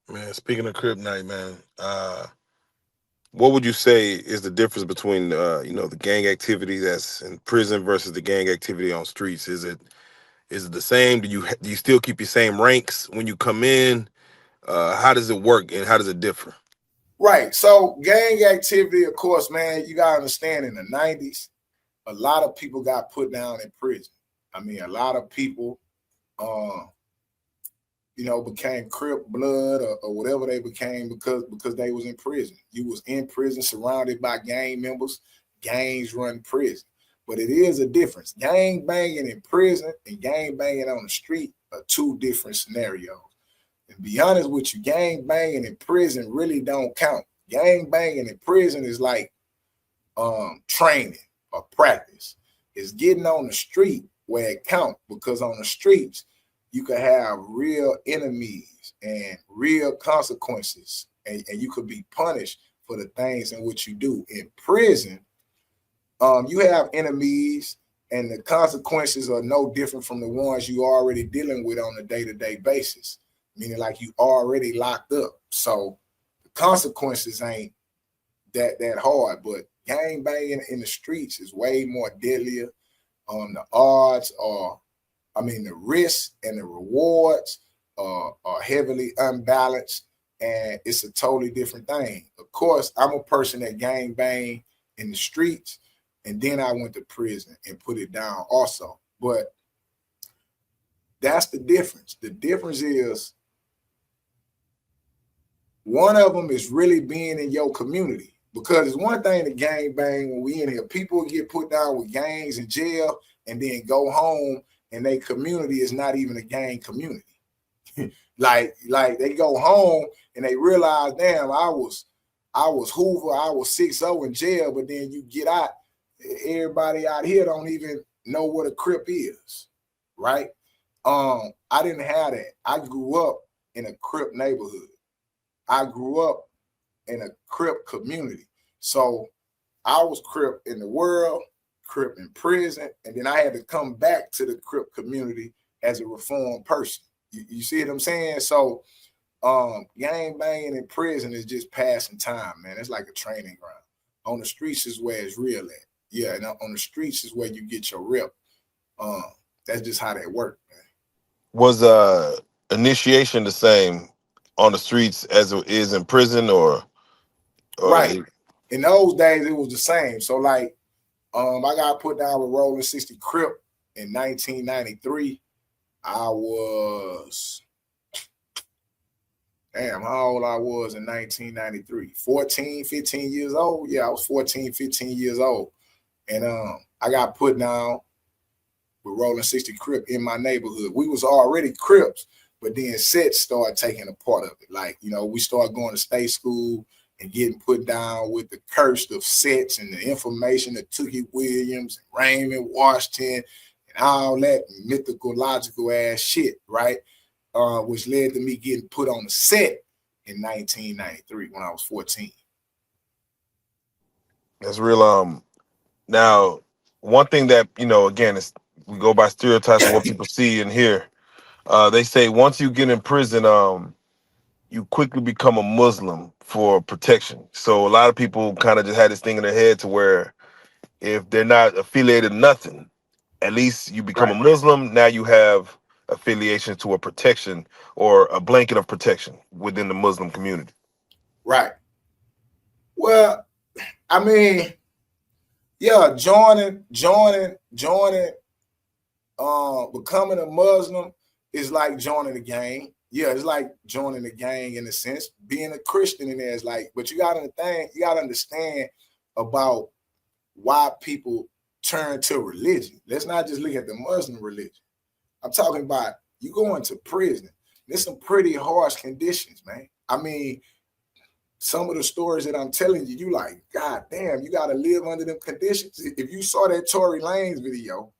Man, speaking of Crip Night, man, what would you say is the difference between the gang activity that's in prison versus the gang activity on streets? Is it the same? Do you still keep your same ranks when you come in? How does it work and how does it differ? Right. So gang activity, of course, man, you gotta understand in the 90s, a lot of people got put down in prison. I mean, a lot of people uh, became Crip blood or whatever they became because they was in prison. You was in prison surrounded by gang members. Gangs run prison. But it is a difference. Gang banging in prison and gang banging on the street are two different scenarios. And be honest with you, gang banging in prison really don't count. Gang banging in prison is like training or practice. It's getting on the street where it counts, because on the streets you could have real enemies and real consequences, and you could be punished for the things in which you do. In prison, you have enemies, and the consequences are no different from the ones you are already dealing with on a day-to-day basis, meaning like you already locked up. So the consequences ain't that hard, but gang banging in the streets is way more deadlier. The odds are, the risks and the rewards are heavily unbalanced, and it's a totally different thing. Of course, I'm a person that gang bang in the streets, and then I went to prison and put it down also. But that's the difference. The difference is one of them is really being in your community. Because it's one thing to gang bang when we in here. People get put down with gangs in jail and then go home, and their community is not even a gang community. like they go home and they realize, damn, I was Hoover, I was 6-0 in jail, but then you get out, everybody out here don't even know what a Crip is, right? I didn't have that. I grew up in a Crip neighborhood. I grew up in a Crip community. So I was Crip in the world, Crip in prison, and then I had to come back to the Crip community as a reformed person. You see what I'm saying? So gang banging in prison is just passing time, man. It's like a training ground. On the streets is where it's real at. Yeah, and on the streets is where you get your rep. Um, that's just how that works, man. Was initiation the same on the streets as it is in prison, or Right. In those days, it was the same. So like, I got put down with Rolling 60 Crip in 1993. I was, damn, how old I was in 1993? 14, 15 years old. Yeah, I was 14, 15 years old. And I got put down with Rolling 60 Crip in my neighborhood. We was already Crips, but then sets started taking a part of it. Like, we started going to state school and getting put down with the curse of sets and the information of Tookie Williams and Raymond Washington and all that mythical, logical ass shit, right? Which led to me getting put on the set in 1993 when I was 14. that's real. Now, one thing that again, is we go by stereotypes of what people see and hear. They say once you get in prison, you quickly become a Muslim for protection. So a lot of people kind of just had this thing in their head to where if they're not affiliated to nothing, at least you become a Right, Muslim. Now you have affiliation to a protection or a blanket of protection within the Muslim community. right. Well, I mean, yeah, becoming a Muslim is like joining the gang. Yeah, it's like joining the gang in a sense. Being a Christian in there is like, but you gotta understand about why people turn to religion. Let's not just look at the Muslim religion. I'm talking about you going to prison. There's some pretty harsh conditions, man. I mean, some of the stories that I'm telling you, you like, God damn, you gotta live under them conditions. If you saw that Tory Lanez video,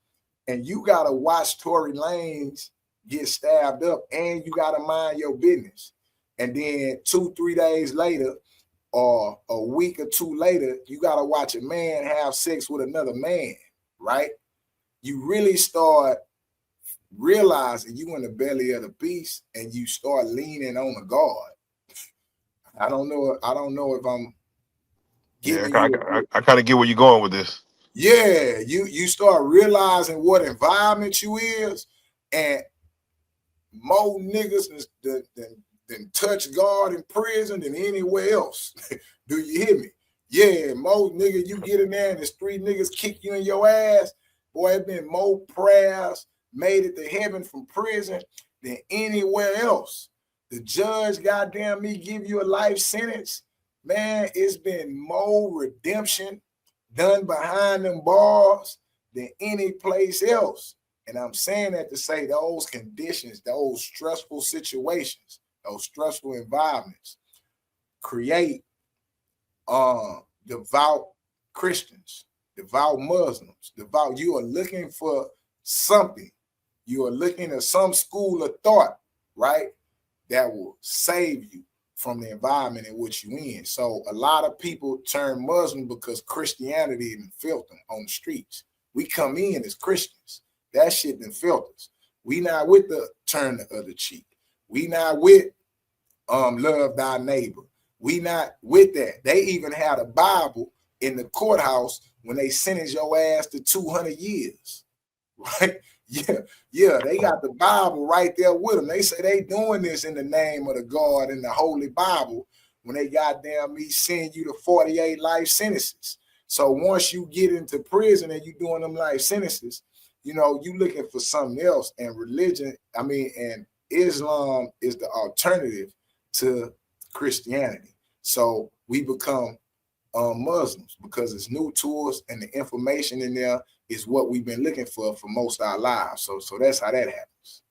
and you gotta watch Tory Lanez get stabbed up, and you gotta mind your business. And then 2-3 days later, or a week or two later, you gotta watch a man have sex with another man, right? You really start realizing you in the belly of the beast, and you start leaning on the God. I don't know. I don't know if I'm Yeah, giving you. I kind of get where you're going with this. Yeah, you start realizing what environment you is, and more niggas than touch God in prison than anywhere else. Do you hear me? Yeah, more nigga, you get in there and there's 3 niggas kick you in your ass. Boy, it been more prayers made it to heaven from prison than anywhere else. The judge, goddamn me, give you a life sentence. Man, it's been more redemption done behind them bars than any place else. And I'm saying that to say those conditions, those stressful situations, those stressful environments create devout Christians, devout Muslims, devout. You are looking for something. You are looking at some school of thought, right? That will save you from the environment in which you in. So a lot of people turn Muslim because Christianity even felt them on the streets. We come in as Christians. That shit done felt us. We not with the turn the other cheek. We not with love thy neighbor. We not with that. They even had a Bible in the courthouse when they sentenced your ass to 200 years. Right? Yeah, they got the Bible right there with them. They say they doing this in the name of the God in the Holy Bible when they goddamn me send you to 48 life sentences. So once you get into prison and you doing them life sentences, you know, you looking for something else. And religion, and Islam is the alternative to Christianity. So we become Muslims because it's new to us and the information in there is what we've been looking for most of our lives. So that's how that happens.